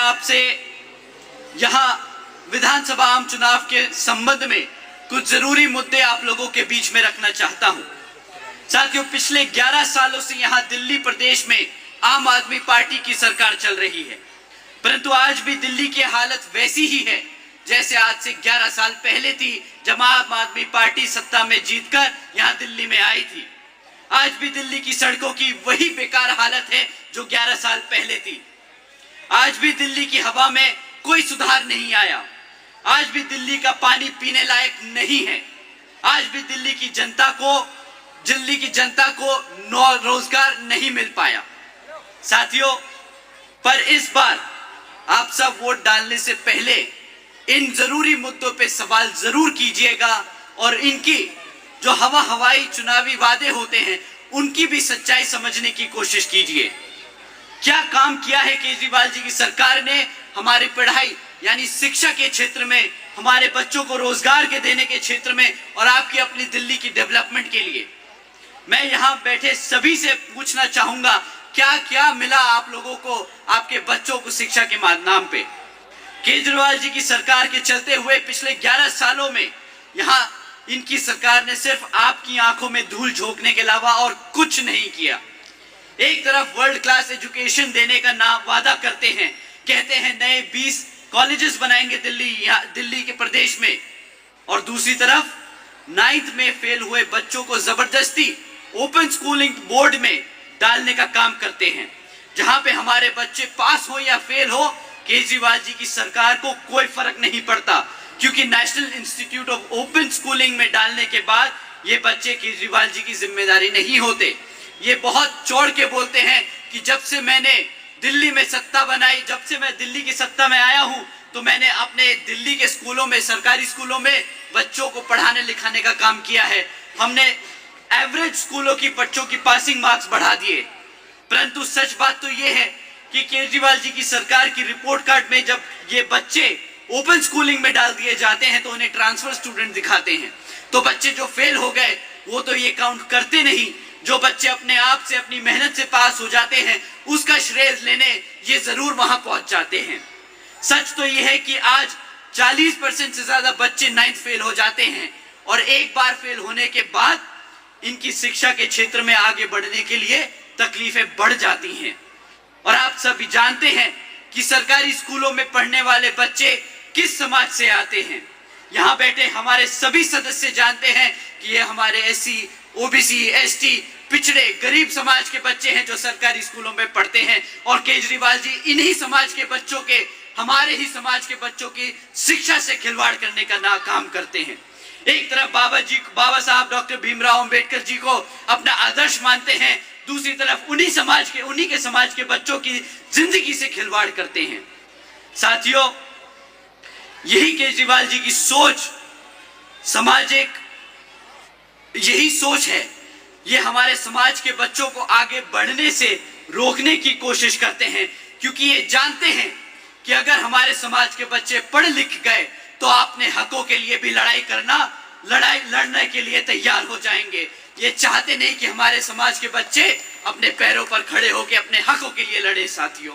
आपसे यहाँ विधानसभा आम चुनाव के संबंध में कुछ जरूरी मुद्दे आप लोगों के बीच में रखना चाहता हूं। साथियों, पिछले 11 सालों से यहाँ दिल्ली प्रदेश में आम आदमी पार्टी की सरकार चल रही है, परंतु आज भी दिल्ली की हालत वैसी ही है जैसे आज से 11 साल पहले थी, जब आम आदमी पार्टी सत्ता में जीतकर यहाँ दिल्ली में आई थी। आज भी दिल्ली की सड़कों की वही बेकार हालत है जो 11 साल पहले थी। आज भी दिल्ली की हवा में कोई सुधार नहीं आया। आज भी दिल्ली का पानी पीने लायक नहीं है। आज भी दिल्ली की जनता को रोजगार नहीं मिल पाया। साथियों, पर इस बार आप सब वोट डालने से पहले इन जरूरी मुद्दों पे सवाल जरूर कीजिएगा और इनकी जो हवाई चुनावी वादे होते हैं उनकी भी सच्चाई समझने की कोशिश कीजिए। क्या काम किया है केजरीवाल जी की सरकार ने हमारी पढ़ाई यानी शिक्षा के क्षेत्र में, हमारे बच्चों को रोजगार के देने के क्षेत्र में और आपकी अपनी दिल्ली की डेवलपमेंट के लिए। मैं यहाँ बैठे सभी से पूछना चाहूंगा, क्या क्या मिला आप लोगों को, आपके बच्चों को शिक्षा के नाम पे? केजरीवाल जी की सरकार के चलते हुए पिछले 11 सालों में यहाँ इनकी सरकार ने सिर्फ आपकी आंखों में धूल झोंकने के अलावा और कुछ नहीं किया। एक तरफ वर्ल्ड क्लास एजुकेशन देने का नाम वादा करते हैं, कहते हैं नए 20 कॉलेजेस बनाएंगे दिल्ली के प्रदेश में, और दूसरी तरफ 9th में फेल हुए बच्चों को जबरदस्ती ओपन स्कूलिंग बोर्ड में डालने का काम करते हैं। जहां पे हमारे बच्चे पास हो या फेल हो, केजरीवाल जी की सरकार को कोई फर्क नहीं पड़ता, क्योंकि national institute of open schooling में डालने के बाद ये बच्चे केजरीवाल जी की जिम्मेदारी नहीं होते। ये बहुत चौड़ के बोलते हैं कि जब से मैंने दिल्ली में सत्ता बनाई, जब से मैं दिल्ली की सत्ता में आया हूं, तो मैंने अपने दिल्ली के स्कूलों में, सरकारी स्कूलों में बच्चों को पढ़ाने लिखाने का काम किया है। हमने एवरेज स्कूलों की बच्चों की पासिंग मार्क्स बढ़ा दिए। परंतु सच बात तो ये है कि केजरीवाल जी की सरकार की रिपोर्ट कार्ड में जब ये बच्चे ओपन स्कूलिंग में डाल दिए जाते हैं तो उन्हें ट्रांसफर स्टूडेंट दिखाते हैं। तो बच्चे जो फेल हो गए वो तो ये काउंट करते नहीं। जो बच्चे अपने आप से, अपनी मेहनत से पास हो जाते हैं, उसका श्रेय लेने ये जरूर वहां पहुंच जाते हैं। सच तो यह है कि आज 40% से ज्यादा बच्चे 9th फेल हो जाते हैं, और एक बार फेल होने के बाद इनकी शिक्षा के क्षेत्र में आगे बढ़ने के लिए तकलीफें बढ़ जाती हैं। और आप सभी जानते हैं कि सरकारी स्कूलों में पढ़ने वाले बच्चे किस समाज से आते हैं। यहाँ बैठे हमारे सभी सदस्य जानते हैं कि ये हमारे SC, OBC, ST, पिछड़े गरीब समाज के बच्चे हैं जो सरकारी स्कूलों में पढ़ते हैं, और केजरीवाल जी इन्हीं समाज के बच्चों के, हमारे ही समाज के बच्चों की शिक्षा से खिलवाड़ करने का काम करते हैं। एक तरफ बाबा साहब डॉक्टर भीमराव अंबेडकर जी को अपना आदर्श मानते हैं, दूसरी तरफ उन्हीं के समाज के बच्चों की जिंदगी से खिलवाड़ करते हैं। साथियों, यही केजरीवाल जी की सोच, सामाजिक यही सोच है, ये हमारे समाज के बच्चों को आगे बढ़ने से रोकने की कोशिश करते हैं, क्योंकि ये जानते हैं कि अगर हमारे समाज के बच्चे पढ़ लिख गए तो अपने हकों के लिए भी लड़ने के लिए तैयार हो जाएंगे। ये चाहते नहीं कि हमारे समाज के बच्चे अपने पैरों पर खड़े होकर अपने हकों के लिए लड़े। साथियों,